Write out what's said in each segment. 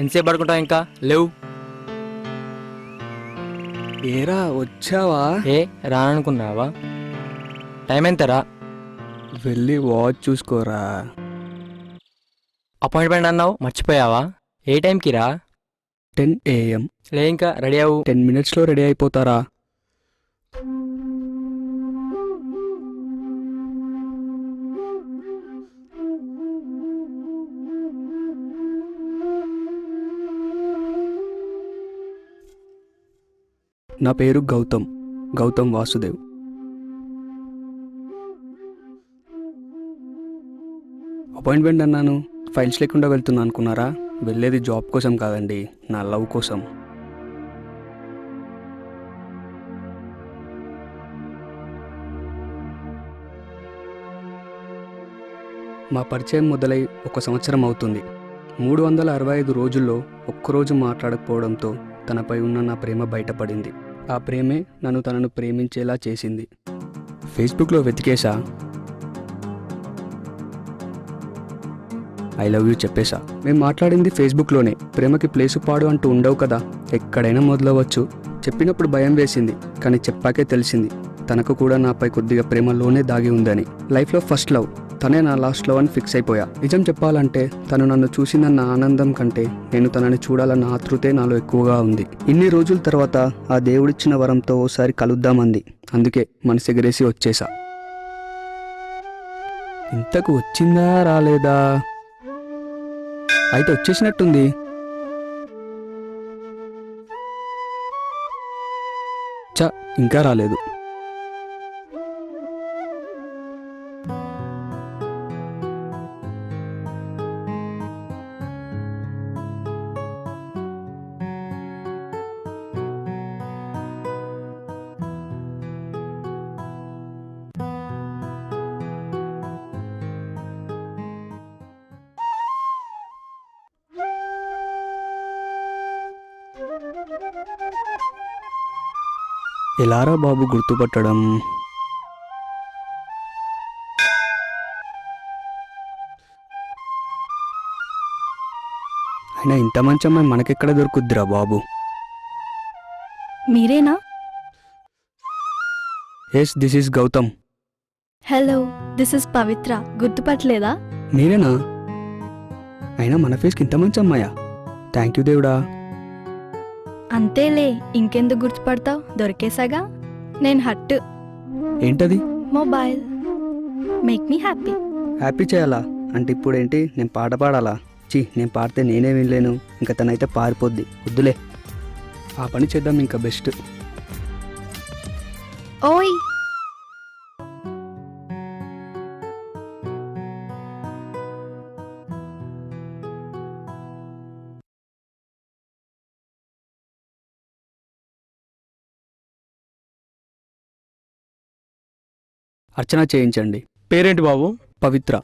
ఎంతసేపు పడుకుంటావు ఇంకా లేవు? ఏరా వచ్చావా? ఏ రాననుకున్నావా? టైం ఎంతరా? వెళ్ళి వాచ్ చూసుకోరా. అపాయింట్మెంట్ అన్నావు మర్చిపోయావా? ఏ టైంకి రా? 10 AM. లే ఇంకా రెడీ అవ్వు. 10 minutesలో రెడీ అయిపోతారా? నా పేరు గౌతమ్ వాసుదేవ్. అపాయింట్మెంట్ అన్నాను, ఫైల్స్ లేకుండా వెళ్తున్నా అనుకున్నారా? వెళ్ళేది జాబ్ కోసం కాదండి, నా లవ్ కోసం. మా పరిచయం మొదలై 1 సంవత్సరం అవుతుంది. 365 రోజుల్లో ఒక్కరోజు మాట్లాడకపోవడంతో తనపై ఉన్న నా ప్రేమ బయటపడింది. ఆ ప్రేమే నన్ను తనను ప్రేమించేలా చేసింది. ఫేస్బుక్లో వెతికేసా, ఐ లవ్ యూ చెప్పేశా. మేము మాట్లాడింది ఫేస్బుక్లోనే. ప్రేమకి ప్లేసు పాడు అంటూ ఉండవు కదా, ఎక్కడైనా మొదలవచ్చు. చెప్పినప్పుడు భయం వేసింది, కానీ చెప్పాకే తెలిసింది తనకు కూడా నాపై కొద్దిగా ప్రేమలోనే దాగి ఉందని. లైఫ్లో ఫస్ట్ లవ్ తనే, నా లాస్ట్ లవ్ అని ఫిక్స్ అయిపోయా. నిజం చెప్పాలంటే తను నన్ను చూసిందన్న ఆనందం కంటే నేను తనని చూడాలన్న ఆతృతే నాలో ఎక్కువగా ఉంది. ఇన్ని రోజుల తర్వాత ఆ దేవుడిచ్చిన వరంతో ఓసారి కలుద్దామంది. అందుకే మనసు ఎగరేసి వచ్చేసా. ఇంతకు వచ్చిందా రాలేదా? అయితే వచ్చేసినట్టుంది. ఇంకా రాలేదు. ఎలారా బాబు గుర్తుపట్టడం? అయినా ఇంత మంచి అమ్మాయి మనకెక్కడ దొరుకుద్దిరా బాబు? మీరేనా? Yes, this is Gautam. Hello, this is Pavitra. గుర్తుపట్టలేదా? మీరేనా? అయినా మన ఫేస్కి ఇంత మంచి అమ్మాయా? థ్యాంక్ యూ దేవుడా. అంతేలే, ఇంకెందుకు గుర్తుపడతావు? దొరికేసాగా. నేను హట్టు. ఏంటది? Mobile. Make me happy. Happy చేయాలా అంటే ఇప్పుడేంటి, నేను పాట పాడాలా? నేను పాడితే నేనే వినలేను, ఇంకా తనైతే పారిపోద్ది. వద్దులే, ఆ పని చేద్దాం ఇంకా బెస్ట్. ఓయ్, అర్చన చేయించండి. పేరేంటి బాబు? పవిత్ర.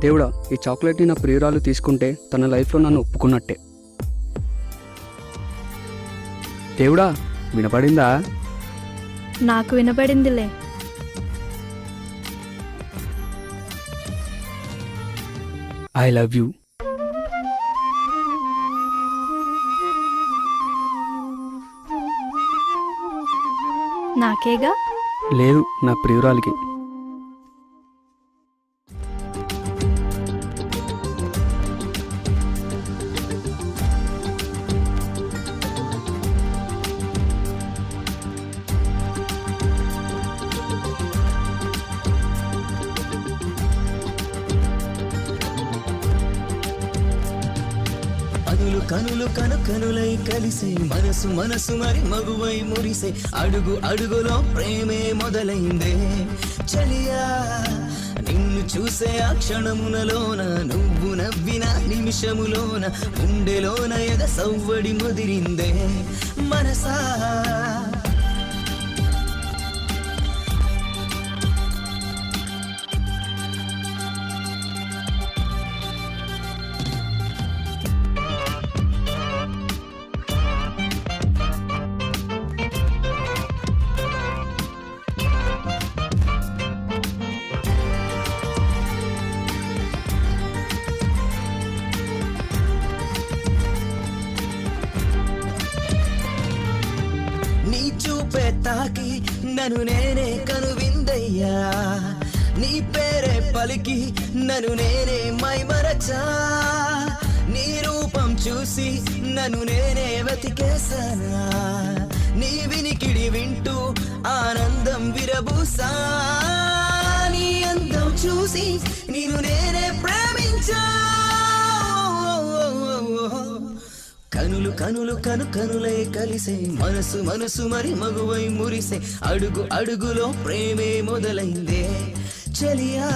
దేవుడా, ఈ చాక్లెట్ని నా ప్రియురాలు తీసుకుంటే తన లైఫ్లో నన్ను ఒప్పుకున్నట్టే. దేవుడా, వినపడిందా? నాకు వినపడిందిలే. I love you. నాకేగా? లేదు, నా ప్రియురాలికి. కనులు కనులై కలిసే మనసు మరి మగువై మురిసే అడుగు అడుగులో ప్రేమే మొదలైందే చలియా. నిన్ను చూసే ఆ క్షణమునలోన నువ్వు నవ్విన నిమిషములోన గుండెలోన ఎద సవ్వడి ముదిరిందే మనసా. చూపే తాకి నన్ను నేనే కనువిందయ్యా, నీ పేరే పలికి నన్ను నేనే మైమరచా, నీ రూపం చూసి నన్ను నేనే వెతికేసానా, నీ వినికిడి వింటూ ఆనందం విరబూసా, నీ అందం చూసి నిన్ను నేనే ప్రేమించా. కనులు కనులు కనులై కలిసే మనసు మనసు మరి మగువై మురిసే అడుగు అడుగులో ప్రేమే మొదలైందే చలియా,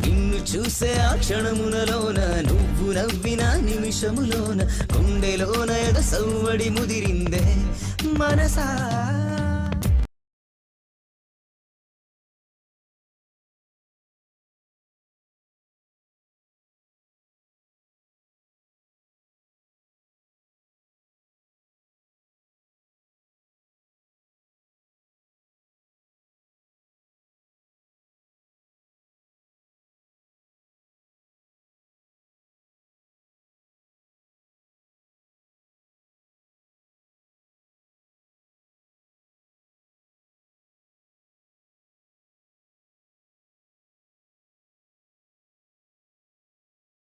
నిన్ను చూసే ఆ క్షణమునలోన నువ్వు నవ్విన నిమిషములోన గుండెలోన ఎద సవ్వడి ముదిరిందే మనసా.